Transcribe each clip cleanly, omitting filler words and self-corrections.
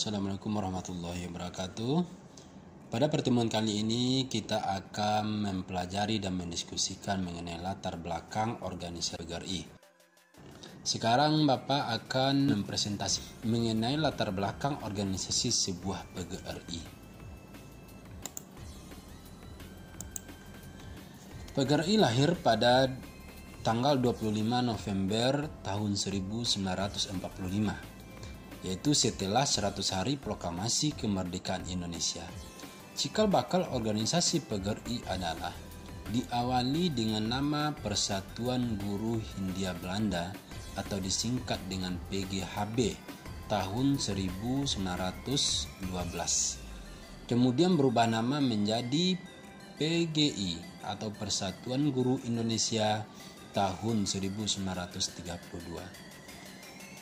Assalamualaikum warahmatullahi wabarakatuh. Pada pertemuan kali ini kita akan mempelajari dan mendiskusikan mengenai latar belakang organisasi PGRI. Sekarang Bapak akan mempresentasi mengenai latar belakang organisasi sebuah PGRI. PGRI lahir pada tanggal 25 November tahun 1945. Yaitu setelah 100 hari proklamasi kemerdekaan Indonesia. Cikal bakal organisasi PGRI adalah diawali dengan nama Persatuan Guru Hindia Belanda atau disingkat dengan PGHB tahun 1912. Kemudian berubah nama menjadi PGI atau Persatuan Guru Indonesia tahun 1932.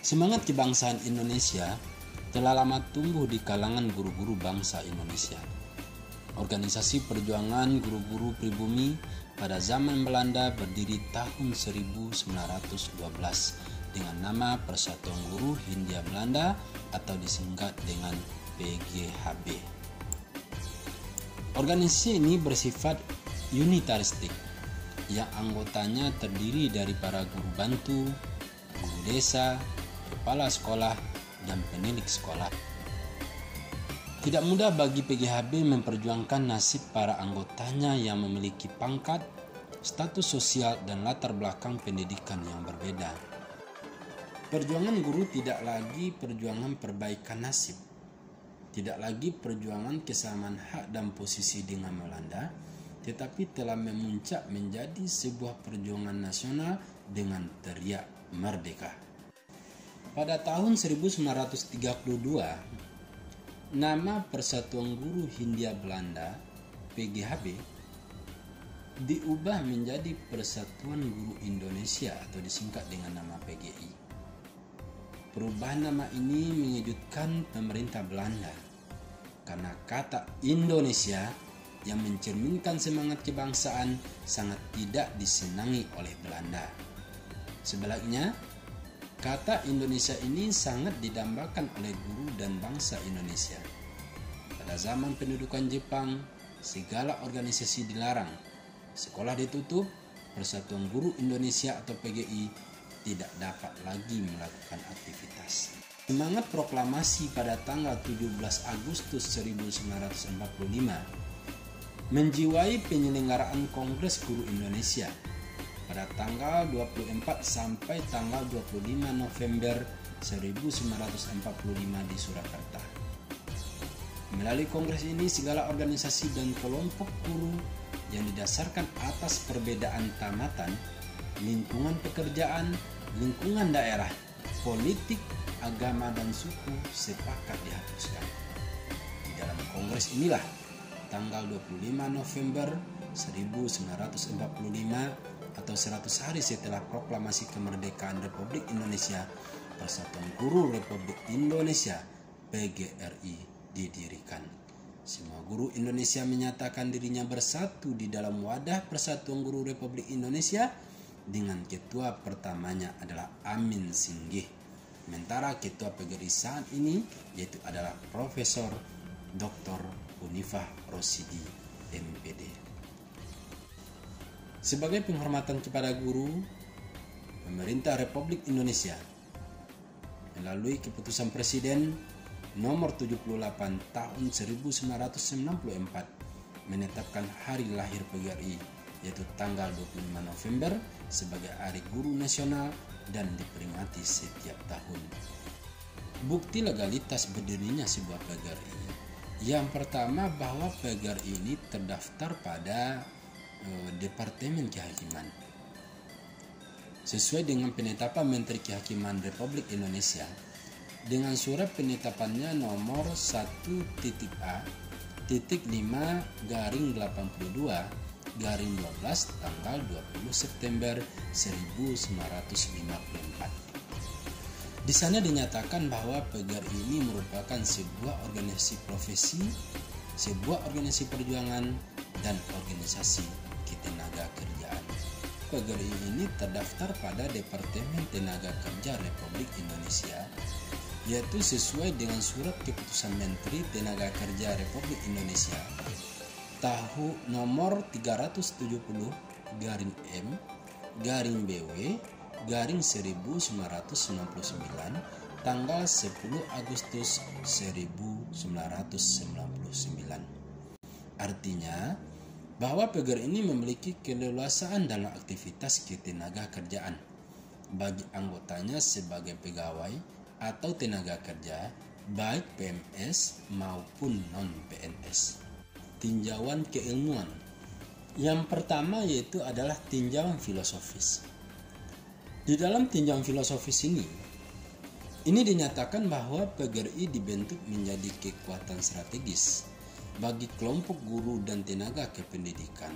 Semangat kebangsaan Indonesia telah lama tumbuh di kalangan guru-guru bangsa Indonesia. Organisasi perjuangan guru-guru pribumi pada zaman Belanda berdiri tahun 1912 dengan nama Persatuan Guru Hindia Belanda atau disingkat dengan PGHB. Organisasi ini bersifat unitaristik yang anggotanya terdiri dari para guru bantu, guru desa, kepala sekolah, dan penilik sekolah. Tidak mudah bagi PGHB memperjuangkan nasib para anggotanya yang memiliki pangkat, status sosial, dan latar belakang pendidikan yang berbeda. Perjuangan guru tidak lagi perjuangan perbaikan nasib, tidak lagi perjuangan kesamaan hak dan posisi dengan Belanda, tetapi telah memuncak menjadi sebuah perjuangan nasional dengan teriak merdeka. Pada tahun 1932, nama Persatuan Guru Hindia Belanda (PGHB) diubah menjadi Persatuan Guru Indonesia atau disingkat dengan nama PGI. Perubahan nama ini mengejutkan pemerintah Belanda karena kata Indonesia yang mencerminkan semangat kebangsaan sangat tidak disenangi oleh Belanda. Sebaliknya, kata Indonesia ini sangat didambakan oleh guru dan bangsa Indonesia. Pada zaman pendudukan Jepang, segala organisasi dilarang, sekolah ditutup, Persatuan Guru Indonesia atau PGI tidak dapat lagi melakukan aktivitas. Semangat proklamasi pada tanggal 17 Agustus 1945 menjiwai penyelenggaraan Kongres Guru Indonesia pada tanggal 24 sampai tanggal 25 November 1945 di Surakarta. Melalui kongres ini segala organisasi dan kelompok guru yang didasarkan atas perbedaan tamatan, lingkungan pekerjaan, lingkungan daerah, politik, agama, dan suku sepakat dihapuskan. Di dalam kongres inilah tanggal 25 November 1945 atau 100 hari setelah proklamasi kemerdekaan Republik Indonesia, Persatuan Guru Republik Indonesia (PGRI) didirikan. Semua guru Indonesia menyatakan dirinya bersatu di dalam wadah Persatuan Guru Republik Indonesia dengan ketua pertamanya adalah Amin Singgih. Sementara ketua PGRI saat ini yaitu adalah Profesor Dr. Hunifah Rosidi, MPD. Sebagai penghormatan kepada guru, pemerintah Republik Indonesia melalui keputusan Presiden nomor 78 tahun 1994 menetapkan hari lahir PGRI yaitu tanggal 25 November sebagai Hari Guru Nasional dan diperingati setiap tahun. Bukti legalitas berdirinya sebuah PGRI. Yang pertama bahwa PGRI ini terdaftar pada Departemen Kehakiman. Sesuai dengan penetapan Menteri Kehakiman Republik Indonesia dengan surat penetapannya nomor 1.5/82/12 tanggal 20 September 1954. Di sana dinyatakan bahwa PGRI ini merupakan sebuah organisasi profesi, sebuah organisasi perjuangan, dan organisasi ketenaga kerjaan. PGRI ini terdaftar pada Departemen Tenaga Kerja Republik Indonesia yaitu sesuai dengan surat keputusan Menteri Tenaga Kerja Republik Indonesia tahun nomor 370-BW-1999 tanggal 10 Agustus 1999. Artinya bahwa PGRI ini memiliki keleluasaan dalam aktivitas ketenaga kerjaan bagi anggotanya sebagai pegawai atau tenaga kerja baik PNS maupun non-PNS. Tinjauan keilmuan. Yang pertama yaitu adalah tinjauan filosofis. Di dalam tinjauan filosofis ini dinyatakan bahwa PGRI dibentuk menjadi kekuatan strategis bagi kelompok guru dan tenaga kependidikan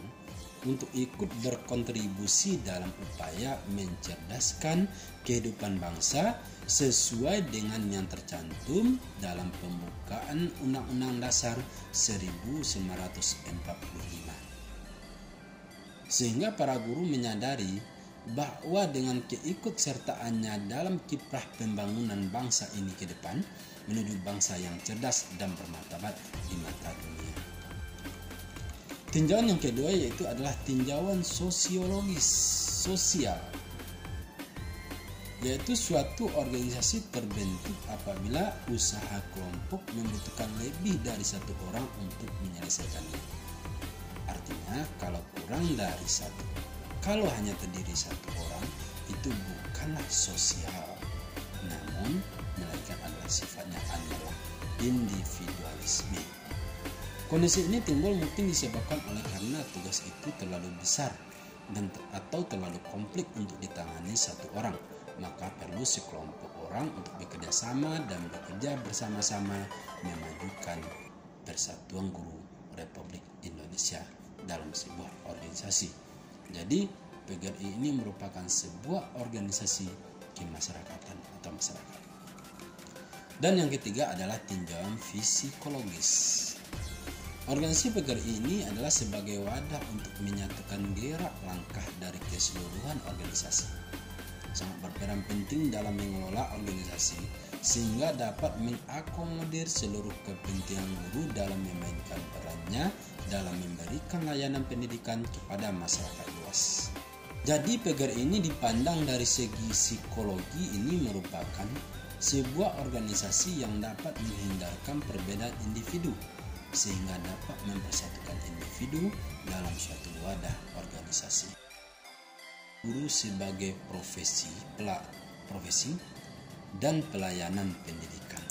untuk ikut berkontribusi dalam upaya mencerdaskan kehidupan bangsa sesuai dengan yang tercantum dalam pembukaan Undang-Undang Dasar 1945. Sehingga para guru menyadari bahwa dengan keikutsertaannya dalam kiprah pembangunan bangsa ini ke depan menuju bangsa yang cerdas dan bermartabat di mata dunia. Tinjauan yang kedua yaitu adalah tinjauan sosiologis sosial, yaitu suatu organisasi terbentuk apabila usaha kelompok membutuhkan lebih dari satu orang untuk menyelesaikannya. Artinya kalau hanya terdiri satu orang itu bukanlah sosial, namun melainkan adalah sifatnya adalah individualisme. Kondisi ini timbul mungkin disebabkan oleh karena tugas itu terlalu besar atau terlalu kompleks untuk ditangani satu orang, maka perlu sekelompok orang untuk bekerja sama dan bekerja bersama-sama memajukan Persatuan Guru Republik Indonesia dalam sebuah organisasi. Jadi PGRI ini merupakan sebuah organisasi kemasyarakatan atau masyarakat. Dan yang ketiga adalah tinjauan psikologis. Organisasi PGRI ini adalah sebagai wadah untuk menyatukan gerak langkah dari keseluruhan organisasi. Sangat berperan penting dalam mengelola organisasi sehingga dapat mengakomodir seluruh kepentingan guru dalam memainkan perannya dalam memberikan layanan pendidikan kepada masyarakat luas. Jadi PGRI ini dipandang dari segi psikologi ini merupakan sebuah organisasi yang dapat menghindarkan perbedaan individu sehingga dapat mempersatukan individu dalam suatu wadah organisasi. Guru sebagai profesi dan pelayanan pendidikan.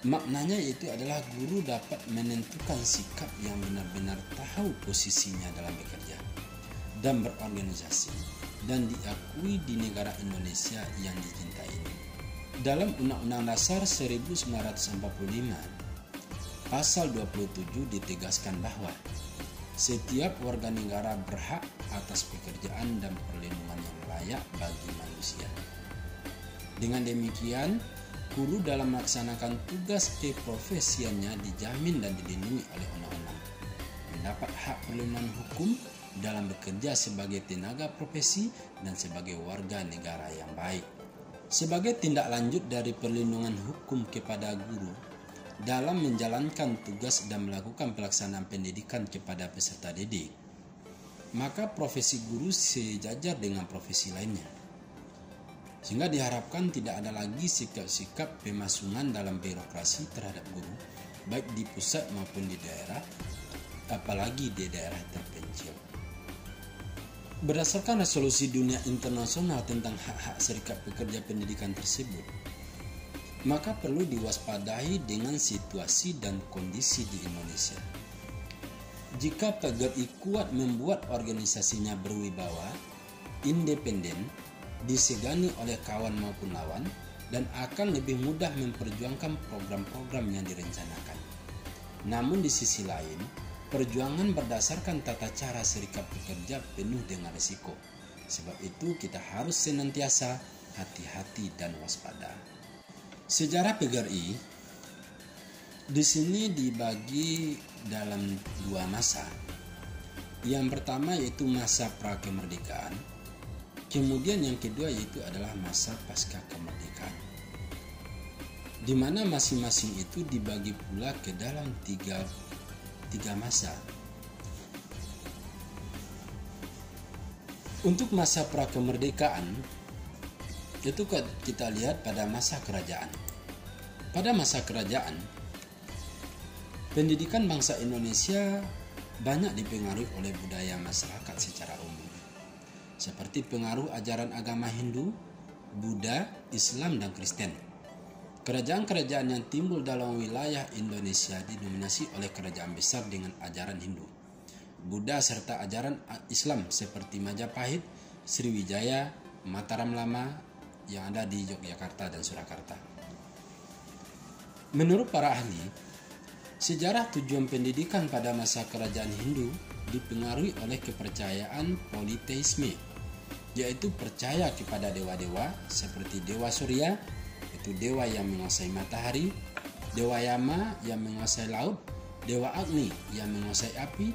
Maknanya itu adalah guru dapat menentukan sikap yang benar-benar tahu posisinya dalam bekerja dan berorganisasi dan diakui di negara Indonesia yang dicintai ini. Dalam Undang-Undang Dasar 1945, Pasal 27 ditegaskan bahwa setiap warga negara berhak atas pekerjaan dan perlindungan yang layak bagi manusia. Dengan demikian, guru dalam melaksanakan tugas keprofesiannya dijamin dan dilindungi oleh undang-undang. Mendapat hak perlindungan hukum dalam bekerja sebagai tenaga profesi dan sebagai warga negara yang baik. Sebagai tindak lanjut dari perlindungan hukum kepada guru dalam menjalankan tugas dan melakukan pelaksanaan pendidikan kepada peserta didik, maka profesi guru sejajar dengan profesi lainnya. Sehingga diharapkan tidak ada lagi sikap-sikap pemasungan dalam birokrasi terhadap guru, baik di pusat maupun di daerah, apalagi di daerah terpencil. Berdasarkan resolusi dunia internasional tentang hak-hak serikat pekerja pendidikan tersebut, maka perlu diwaspadai dengan situasi dan kondisi di Indonesia. Jika PGRI kuat membuat organisasinya berwibawa, independen, disegani oleh kawan maupun lawan, dan akan lebih mudah memperjuangkan program-program yang direncanakan. Namun di sisi lain, perjuangan berdasarkan tata cara serikat pekerja penuh dengan risiko. Sebab itu kita harus senantiasa hati-hati dan waspada. Sejarah PGRI di sini dibagi dalam dua masa. Yang pertama yaitu masa pra-kemerdekaan. Kemudian yang kedua yaitu adalah masa pasca kemerdekaan. di mana masing-masing itu dibagi pula ke dalam tiga masa. Untuk masa prakemerdekaan itu kita lihat pada masa kerajaan. Pada masa kerajaan, pendidikan bangsa Indonesia banyak dipengaruhi oleh budaya masyarakat secara umum, seperti pengaruh ajaran agama Hindu, Buddha, Islam, dan Kristen. Kerajaan-kerajaan yang timbul dalam wilayah Indonesia didominasi oleh kerajaan besar dengan ajaran Hindu, Buddha, serta ajaran Islam seperti Majapahit, Sriwijaya, Mataram Lama yang ada di Yogyakarta dan Surakarta. Menurut para ahli, sejarah tujuan pendidikan pada masa kerajaan Hindu dipengaruhi oleh kepercayaan politeisme, yaitu percaya kepada dewa-dewa seperti Dewa Surya, itu dewa yang menguasai matahari, Dewa Yama yang menguasai laut, Dewa Agni yang menguasai api.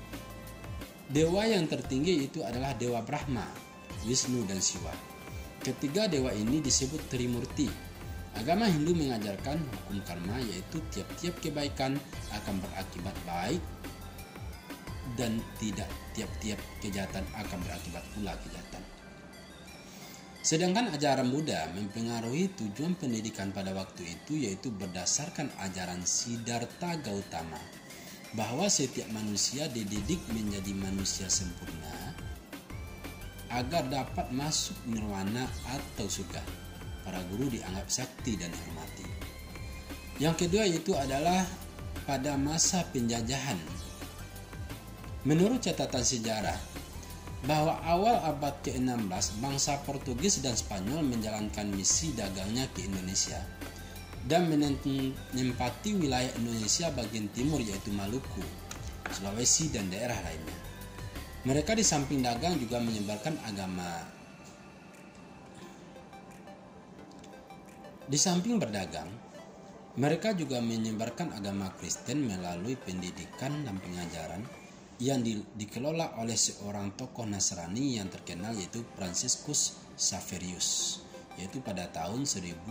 Dewa yang tertinggi itu adalah Dewa Brahma, Wisnu, dan Siwa. Ketiga dewa ini disebut Trimurti. Agama Hindu mengajarkan hukum karma, yaitu tiap-tiap kebaikan akan berakibat baik dan tidak tiap-tiap kejahatan akan berakibat pula kejahatan. Sedangkan ajaran Buddha mempengaruhi tujuan pendidikan pada waktu itu, yaitu berdasarkan ajaran Siddhartha Gautama, bahwa setiap manusia dididik menjadi manusia sempurna agar dapat masuk nirwana atau surga. Para guru dianggap sakti dan dihormati. Yang kedua itu adalah pada masa penjajahan. Menurut catatan sejarah, bahwa awal abad ke-16 bangsa Portugis dan Spanyol menjalankan misi dagangnya ke Indonesia dan menempati wilayah Indonesia bagian timur, yaitu Maluku, Sulawesi, dan daerah lainnya. Mereka di samping dagang juga menyebarkan agama. Di samping berdagang, mereka juga menyebarkan agama Kristen melalui pendidikan dan pengajaran yang dikelola oleh seorang tokoh Nasrani yang terkenal, yaitu Franciscus Xaverius, yaitu pada tahun 1506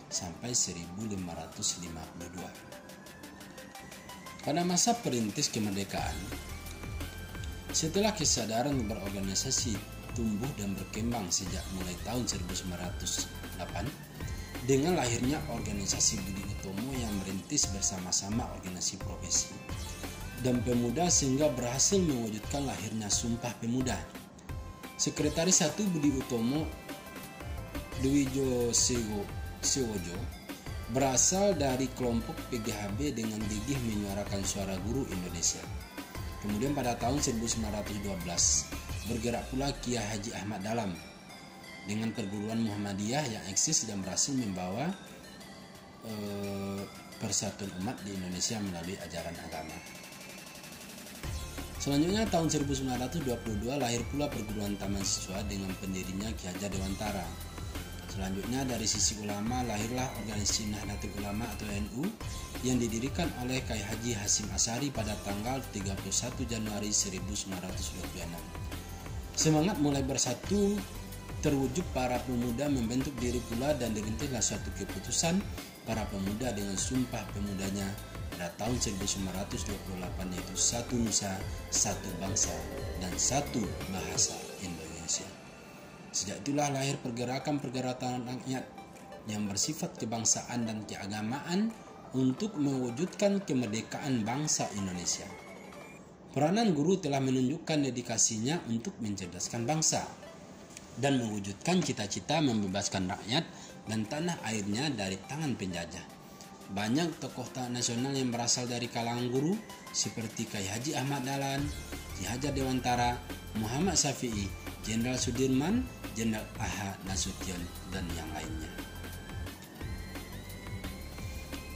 sampai 1552. Pada masa perintis kemerdekaan, setelah kesadaran berorganisasi tumbuh dan berkembang sejak mulai tahun 1908 dengan lahirnya organisasi Budi Utomo yang merintis bersama-sama organisasi profesi dan pemuda sehingga berhasil mewujudkan lahirnya Sumpah Pemuda. Sekretaris 1 Budi Utomo, Dwijo Sewojo, berasal dari kelompok PGHB dengan gigih menyuarakan suara guru Indonesia. Kemudian pada tahun 1912 bergerak pula Kiai Haji Ahmad Dahlan dengan perguruan Muhammadiyah yang eksis dan berhasil membawa persatuan umat di Indonesia melalui ajaran agama. Selanjutnya tahun 1922 lahir pula perguruan Taman Siswa dengan pendirinya Ki Hajar Dewantara. Selanjutnya dari sisi ulama lahirlah organisasi Nahdlatul Ulama atau NU yang didirikan oleh Kiai Haji Hasyim Asy'ari pada tanggal 31 Januari 1926. Semangat mulai bersatu terwujud para pemuda membentuk diri pula dan dirintislah suatu keputusan para pemuda dengan Sumpah Pemudanya pada tahun 1928, yaitu satu nusa, satu bangsa, dan satu bahasa Indonesia. Sejak itulah lahir pergerakan-pergerakan rakyat yang bersifat kebangsaan dan keagamaan untuk mewujudkan kemerdekaan bangsa Indonesia. Peranan guru telah menunjukkan dedikasinya untuk mencerdaskan bangsa dan mewujudkan cita-cita membebaskan rakyat dan tanah airnya dari tangan penjajah. Banyak tokoh nasional yang berasal dari kalangan guru seperti Kiai Haji Ahmad Dahlan, Ki Hajar Dewantara, Muhammad Syafi'i, Jenderal Sudirman, Jenderal A.H. Nasution, dan yang lainnya.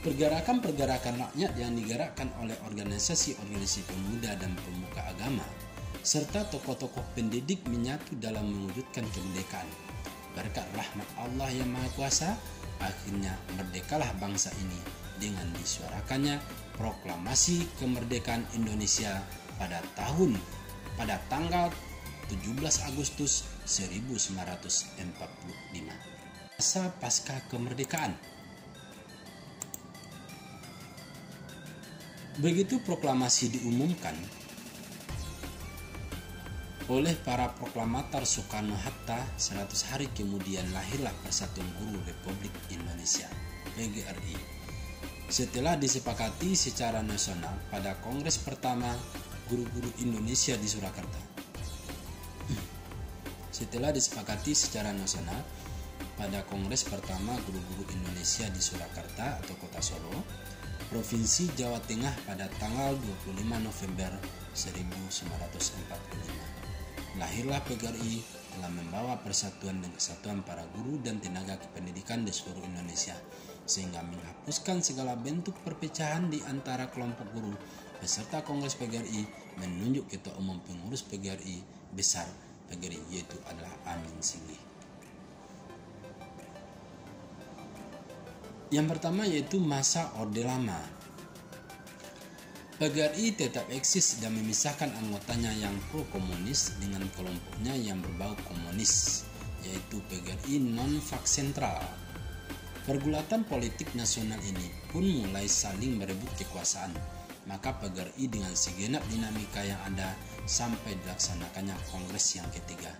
Pergerakan-pergerakan rakyat yang digerakkan oleh organisasi-organisasi pemuda dan pemuka agama serta tokoh-tokoh pendidik menyatu dalam mewujudkan kemerdekaan. Berkat rahmat Allah yang Maha Kuasa, akhirnya merdekalah bangsa ini dengan disuarakannya proklamasi kemerdekaan Indonesia pada tanggal 17 Agustus 1945. Masa pasca kemerdekaan. Begitu proklamasi diumumkan oleh para proklamator Soekarno-Hatta, 100 hari kemudian lahirlah Persatuan Guru Republik Indonesia (PGRI). Setelah disepakati secara nasional pada Kongres pertama Guru-Guru Indonesia di Surakarta. Setelah disepakati secara nasional pada Kongres pertama Guru-Guru Indonesia di Surakarta atau Kota Solo, Provinsi Jawa Tengah pada tanggal 25 November 1945. Lahirlah PGRI telah membawa persatuan dan kesatuan para guru dan tenaga kependidikan di seluruh Indonesia, sehingga menghapuskan segala bentuk perpecahan di antara kelompok guru. Peserta Kongres PGRI menunjuk Ketua Umum Pengurus PGRI Besar PGRI, yaitu adalah Amin Singgih. Yang pertama yaitu masa Orde Lama. PGRI tetap eksis dan memisahkan anggotanya yang pro-komunis dengan kelompoknya yang berbau komunis, yaitu PGRI non-fak sentral. Pergulatan politik nasional ini pun mulai saling berebut kekuasaan, maka PGRI dengan segenap dinamika yang ada sampai dilaksanakannya Kongres yang ketiga,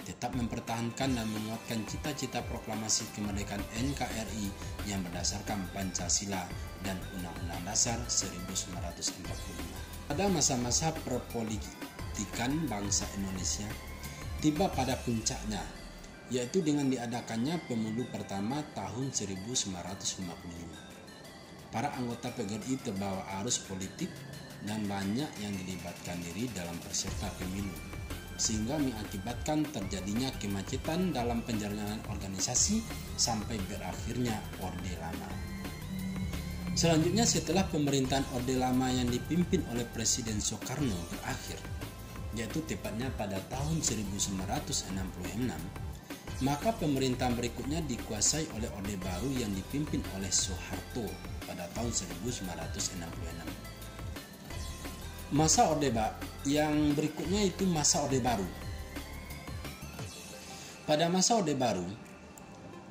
tetap mempertahankan dan menguatkan cita-cita proklamasi kemerdekaan NKRI yang berdasarkan Pancasila dan Undang-Undang Dasar 1945. Pada masa-masa perpolitikan bangsa Indonesia tiba pada puncaknya, yaitu dengan diadakannya pemilu pertama tahun 1955. Para anggota PGRI terbawa arus politik dan banyak yang dilibatkan diri dalam peserta pemilu, sehingga mengakibatkan terjadinya kemacetan dalam penjalanan organisasi sampai berakhirnya Orde Lama. Selanjutnya, setelah pemerintahan Orde Lama yang dipimpin oleh Presiden Soekarno berakhir, yaitu tepatnya pada tahun 1966, maka pemerintahan berikutnya dikuasai oleh Orde Baru yang dipimpin oleh Soeharto pada tahun 1966. Masa Orde Baru yang berikutnya itu masa Orde Baru. Pada masa Orde Baru,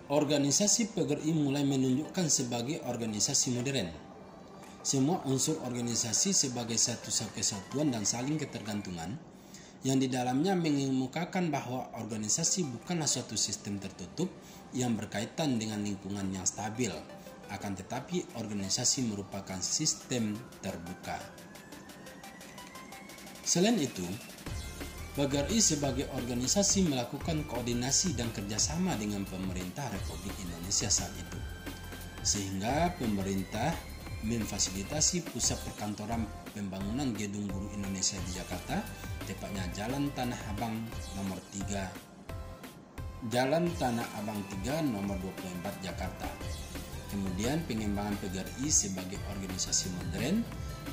organisasi PGRI mulai menunjukkan sebagai organisasi modern. Semua unsur organisasi sebagai satu kesatuan dan saling ketergantungan, yang di dalamnya mengemukakan bahwa organisasi bukanlah suatu sistem tertutup yang berkaitan dengan lingkungan yang stabil, akan tetapi organisasi merupakan sistem terbuka. Selain itu, PGRI sebagai organisasi melakukan koordinasi dan kerjasama dengan pemerintah Republik Indonesia saat itu, sehingga pemerintah memfasilitasi pusat perkantoran pembangunan Gedung Guru Indonesia di Jakarta, tepatnya Jalan Tanah Abang nomor 3 nomor 24 Jakarta. Kemudian pengembangan PGRI sebagai organisasi modern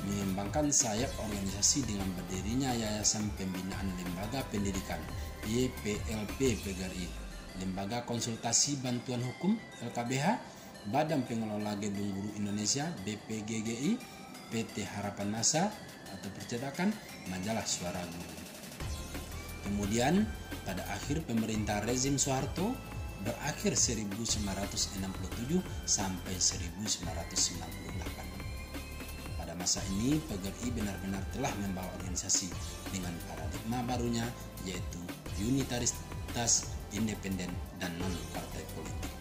mengembangkan sayap organisasi dengan berdirinya Yayasan Pembinaan Lembaga Pendidikan YPLP PGRI, Lembaga Konsultasi Bantuan Hukum LKBH, Badan Pengelola Gedung Guru Indonesia BPGGI, PT Harapan Masa atau Percetakan, Majalah Suara Guru. Kemudian pada akhir pemerintah rezim Soeharto berakhir 1967 sampai 1998. Pada masa ini PGRI benar-benar telah membawa organisasi dengan paradigma barunya, yaitu unitaritas, independen, dan non-partai politik.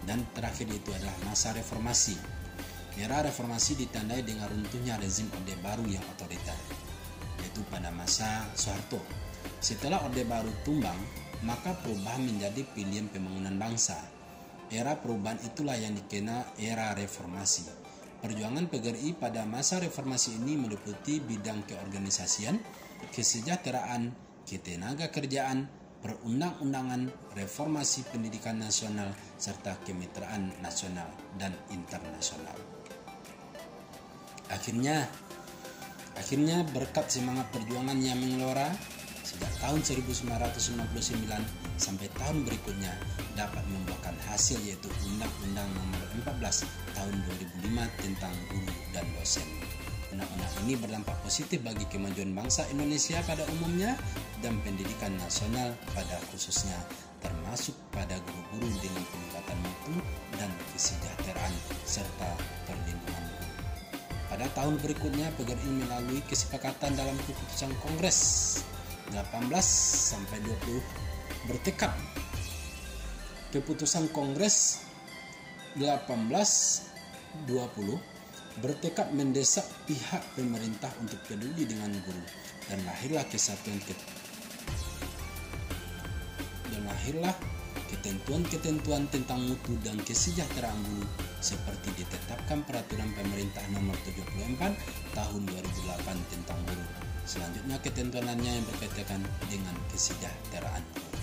Dan terakhir itu adalah masa reformasi. Era reformasi ditandai dengan runtuhnya rezim Orde Baru yang otoriter, yaitu pada masa Soeharto. Setelah Orde Baru tumbang, maka perubahan menjadi pilihan pembangunan bangsa. Era perubahan itulah yang dikenal era reformasi. Perjuangan PGRI pada masa reformasi ini meliputi bidang keorganisasian, kesejahteraan, ketenaga kerjaan, perundang-undangan, reformasi pendidikan nasional, serta kemitraan nasional dan internasional. Akhirnya berkat semangat perjuangan yang mengelora sejak tahun 1999 sampai tahun berikutnya dapat membuahkan hasil, yaitu Undang-Undang Nomor 14 Tahun 2005 tentang Guru dan Dosen. Undang-undang ini berdampak positif bagi kemajuan bangsa Indonesia pada umumnya dan pendidikan nasional pada khususnya, termasuk pada guru-guru dengan peningkatan mutu dan kesejahteraan serta perlindungan guru. Pada tahun berikutnya, PGRI melalui kesepakatan dalam keputusan Kongres 18-20 bertekad. Keputusan Kongres 18-20 bertekad mendesak pihak pemerintah untuk peduli dengan guru, dan lahirlah ketentuan-ketentuan tentang mutu dan kesejahteraan guru seperti ditetapkan Peraturan Pemerintah Nomor 74 Tahun 2008 tentang guru. Selanjutnya ketentuan lainnya yang berkaitan dengan kesejahteraan guru.